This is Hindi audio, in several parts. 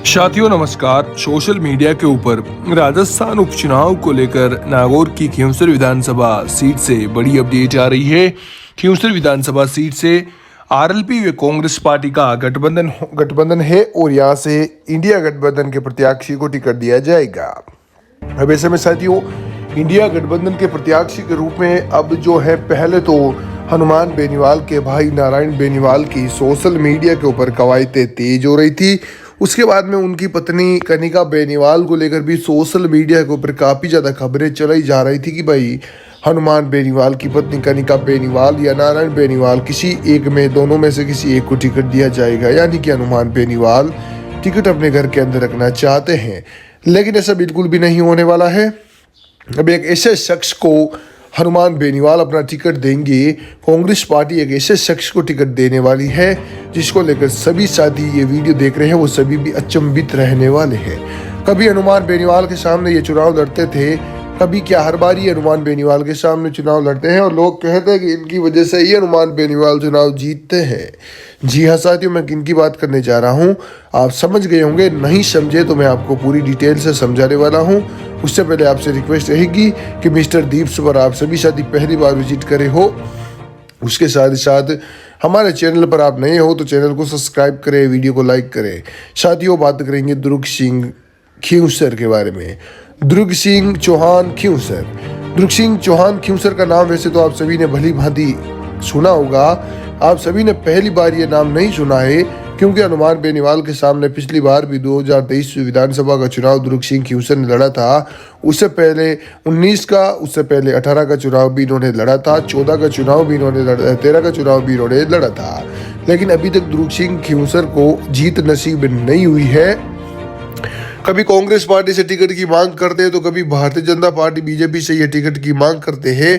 साथियों नमस्कार। सोशल मीडिया के ऊपर राजस्थान उपचुनाव को लेकर नागौर की खींवसर विधानसभा सीट से बड़ी अपडेट आ रही है। खींवसर विधानसभा सीट से आरएलपी व कांग्रेस पार्टी का गठबंधन है और यहां से इंडिया गठबंधन के प्रत्याशी को टिकट दिया जाएगा। अब ऐसे में साथियों इंडिया गठबंधन के प्रत्याशी के रूप में अब जो है पहले तो हनुमान बेनीवाल के भाई नारायण बेनीवाल की सोशल मीडिया के ऊपर कवायतें तेज हो रही थी। उसके बाद में उनकी पत्नी कनिका बेनीवाल को लेकर भी सोशल मीडिया के ऊपर काफ़ी ज़्यादा खबरें चलाई जा रही थी कि भाई हनुमान बेनीवाल की पत्नी कनिका बेनीवाल या नारायण बेनीवाल किसी एक में, दोनों में से किसी एक को टिकट दिया जाएगा, यानी कि हनुमान बेनीवाल टिकट अपने घर के अंदर रखना चाहते हैं। लेकिन ऐसा बिल्कुल भी नहीं होने वाला है। अब एक ऐसे शख्स को हनुमान बेनीवाल अपना टिकट देंगे। कांग्रेस पार्टी एक ऐसे शख्स को टिकट देने वाली है जिसको लेकर सभी साथी ये वीडियो देख रहे हैं वो सभी भी अचंभित रहने वाले हैं। कभी हनुमान बेनीवाल के सामने ये चुनाव लड़ते थे, कभी क्या हर बार ही हनुमान बेनीवाल के सामने चुनाव लड़ते हैं और लोग कहते हैं कि इनकी वजह से ही हनुमान बेनीवाल चुनाव जीतते हैं। जी हाँ साथियों, मैं किनकी बात करने जा रहा हूँ आप समझ गए होंगे। नहीं समझे तो मैं आपको पूरी डिटेल से समझाने वाला हूँ। उससे पहले आपसे रिक्वेस्ट रहेगी कि मिस्टर दीप्स पर आप सभी साथी पहली बार विजिट करे हो, उसके साथ ही साथ हमारे चैनल पर आप नए हो तो चैनल को सब्सक्राइब करें, वीडियो को लाइक करें। साथियों बात करेंगे दुर्ग सिंह खींवसर के बारे में। दुर्ग सिंह चौहान खींवसर। दुर्ग सिंह चौहान खींवसर का नाम वैसे तो आप सभी ने भली भांति सुना होगा, आप सभी ने पहली बार ये नाम नहीं सुना है क्योंकि हनुमान बेनीवाल के सामने पिछली बार भी 2023 विधानसभा का चुनाव दुर्ग सिंह खींवसर ने लड़ा था। उससे पहले 19 का, उससे पहले 18 का चुनाव भी इन्होंने लड़ा था, 14 का चुनाव भी इन्होंने लड़ा, 13 का चुनाव भी इन्होंने लड़ा था। लेकिन अभी तक दुर्ग सिंह खींवसर को जीत नसीब नहीं हुई है। कभी कांग्रेस पार्टी से टिकट की मांग करते हैं तो कभी भारतीय जनता पार्टी बीजेपी से ये टिकट की मांग करते हैं,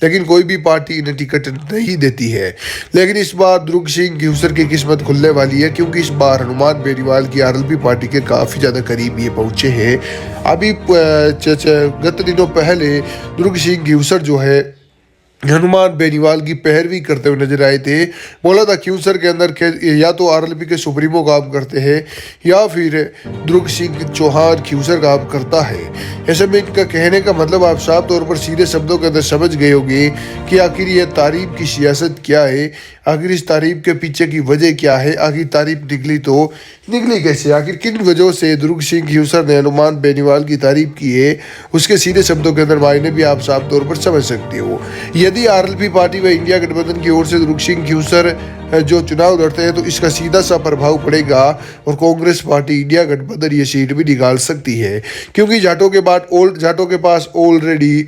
लेकिन कोई भी पार्टी इन्हें टिकट नहीं देती है। लेकिन इस बार दुर्ग सिंह खींवसर की किस्मत खुलने वाली है क्योंकि इस बार हनुमान बेनीवाल की आरएलपी पार्टी के काफ़ी ज़्यादा करीब ये पहुंचे हैं। अभी गत दिनों पहले दुर्ग सिंह खींवसर जो है हनुमान बेनीवाल की पैरवी करते हुए नजर आए थे। बोला था खींवसर के अंदर या तो आरएलपी के सुप्रीमो काम करते हैं या फिर दुर्ग सिंह चौहान खींवसर काम करता है। ऐसे में इनका कहने का मतलब आप साफ तौर पर सीधे शब्दों के अंदर समझ गए होंगे कि आखिर ये तारीफ की सियासत क्या है, आखिर इस तारीफ के पीछे की वजह क्या है, आखिर तारीफ निकली तो निकली कैसे, आखिर किन वजहों से दुर्ग सिंह खींवसर ने हनुमान बेनीवाल की तारीफ की है, उसके सीधे शब्दों के अंदर मायने भी आप साफ तौर पर समझ सकते हो। यदि आरएलपी पार्टी व इंडिया गठबंधन की ओर से दुर्ग सिंह खींवसर जो चुनाव लड़ते हैं तो इसका सीधा सा प्रभाव पड़ेगा और कांग्रेस पार्टी इंडिया गठबंधन ये सीट भी निकाल सकती है क्योंकि जाटों के पास ऑलरेडी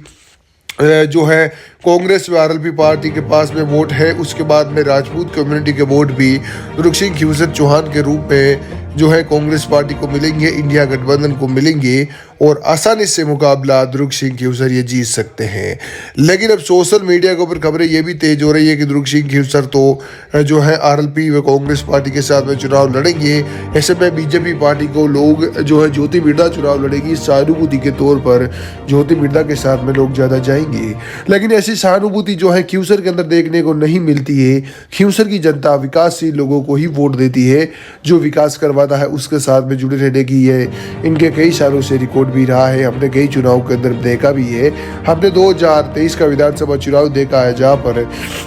जो है कांग्रेस व आरएलपी पार्टी के पास में वोट है। उसके बाद में राजपूत कम्युनिटी के वोट भी दुर्ग सिंह खींवसर चौहान के रूप में जो है कांग्रेस पार्टी को मिलेंगे, इंडिया गठबंधन को मिलेंगे और आसानी से मुकाबला दुर्ग सिंह खींवसर ये जीत सकते हैं। लेकिन अब सोशल मीडिया के ऊपर खबरें ये भी तेज हो रही है कि दुर्ग सिंह खींवसर तो जो है आरएलपी व कांग्रेस पार्टी के साथ में चुनाव लड़ेंगे। ऐसे में बीजेपी पार्टी को लोग जो है ज्योति मिर्धा चुनाव लड़ेगी, सहानुभूति के तौर पर ज्योति मिर्धा के साथ में लोग ज़्यादा जाएंगे। लेकिन ऐसी सहानुभूति जो है खींवसर के अंदर देखने को नहीं मिलती है। खींवसर की जनता विकासशील लोगों को ही वोट देती है, जो विकास करवाता है उसके साथ में जुड़े रहने की ये इनके कई सालों से रिकॉर्ड भी रहा है। हमने कई चुनाव के अंदर देखा भी है। हमने 2023 का विधानसभा चुनाव देखा है जहाँ पर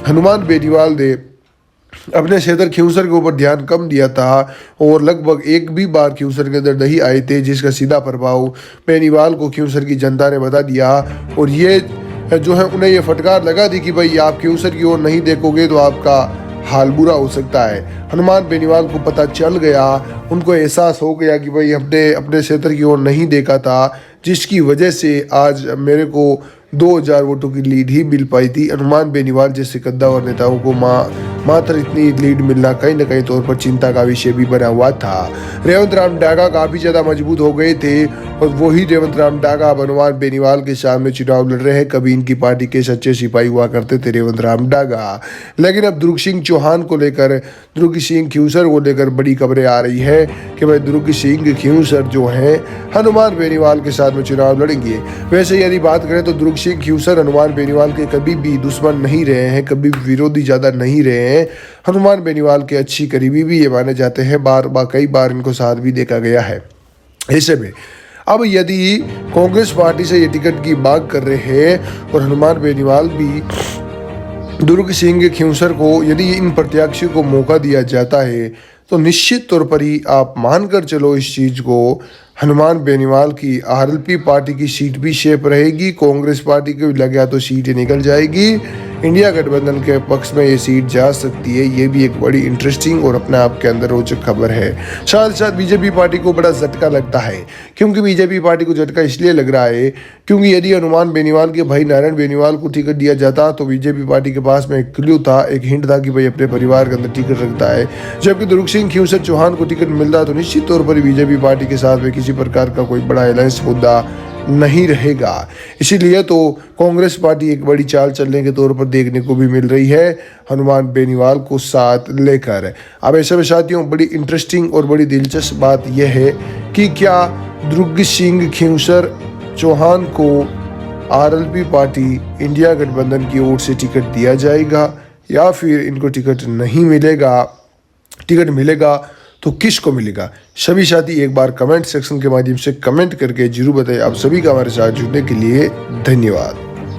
हनुमान बेनीवाल ने अपने क्षेत्र खींवसर के ऊपर ध्यान कम दिया था और लगभग एक भी बार खींवसर के अंदर नहीं आए थे, जिसका सीधा प्रभाव बेनीवाल को खींवसर की जनता ने बता दिया और ये जो है उन्हें ये फटकार लगा दी कि भाई आप खींवसर की ओर नहीं देखोगे तो आपका हाल बुरा हो सकता है। हनुमान बेनीवाल को पता चल गया, उनको एहसास हो गया कि भाई हमने अपने क्षेत्र की ओर नहीं देखा था, जिसकी वजह से आज मेरे को 2000 वोटों की लीड ही मिल पाई थी। हनुमान बेनीवाल जैसे कद्दावर नेताओं को मात्र इतनी लीड मिलना कहीं न कहीं तौर पर चिंता का विषय भी बना हुआ था। रेवंत राम डागा काफ़ी ज़्यादा मजबूत हो गए थे और वही रेवंत राम डागा अब हनुमान बेनीवाल के सामने चुनाव लड़ रहे हैं। कभी इनकी पार्टी के सच्चे सिपाही हुआ करते थे रेवंत राम डागा, लेकिन अब दुर्ग सिंह चौहान को लेकर, दुर्ग सिंह खींवसर को लेकर बड़ी खबरें आ रही है कि भाई दुर्ग सिंह खींवसर जो है हनुमान बेनीवाल के साथ में चुनाव लड़ेंगे। वैसे यदि बात करें तो दुर्ग दुर्ग सिंह खियूसर हनुमान बेनीवाल के कभी भी दुश्मन नहीं रहे हैं, कभी भी विरोधी ज़्यादा नहीं रहे हैं। हनुमान बेनीवाल के अच्छी करीबी भी ये माने जाते हैं, कई बार इनको साथ भी देखा गया है। ऐसे में अब यदि कांग्रेस पार्टी से ये टिकट की मांग कर रहे हैं और हनुमान बेनीवाल भी दुर्ग सिंह खियूसर को यदि इन प्रत्याशियों को मौका दिया जाता है तो निश्चित तौर पर ही आप मानकर चलो इस चीज़ को, हनुमान बेनीवाल की आरएलपी पार्टी की सीट भी शेप रहेगी, कांग्रेस पार्टी को लगे तो सीट निकल जाएगी, इंडिया गठबंधन के पक्ष में ये सीट जा सकती है। ये भी एक बड़ी इंटरेस्टिंग और अपने आप के अंदर रोचक खबर है। साथ साथ बीजेपी पार्टी को बड़ा झटका लगता है, क्योंकि बीजेपी पार्टी को झटका इसलिए लग रहा है क्योंकि यदि हनुमान बेनीवाल के भाई नारायण बेनीवाल को टिकट दिया जाता तो बीजेपी पार्टी के पास में एक क्लू था, एक हिंट था कि भाई अपने परिवार के अंदर टिकट रखता है। जबकि दुर्ग सिंह खियूसर चौहान को टिकट मिलता तो निश्चित तौर पर बीजेपी पार्टी के साथ में किसी प्रकार का कोई बड़ा अलायंस मुद्दा नहीं रहेगा। इसीलिए तो कांग्रेस पार्टी एक बड़ी चाल चलने के तौर पर देखने को भी मिल रही है हनुमान बेनीवाल को साथ लेकर। अब ऐसे में साथियों बड़ी इंटरेस्टिंग और बड़ी दिलचस्प बात यह है कि क्या दुर्ग सिंह खियूसर चौहान को आरएलपी पार्टी इंडिया गठबंधन की ओर से टिकट दिया जाएगा या फिर इनको टिकट नहीं मिलेगा। टिकट मिलेगा तो किसको मिलेगा? सभी साथी एक बार कमेंट सेक्शन के माध्यम से कमेंट करके जरूर बताएं। आप सभी का हमारे साथ जुड़ने के लिए धन्यवाद।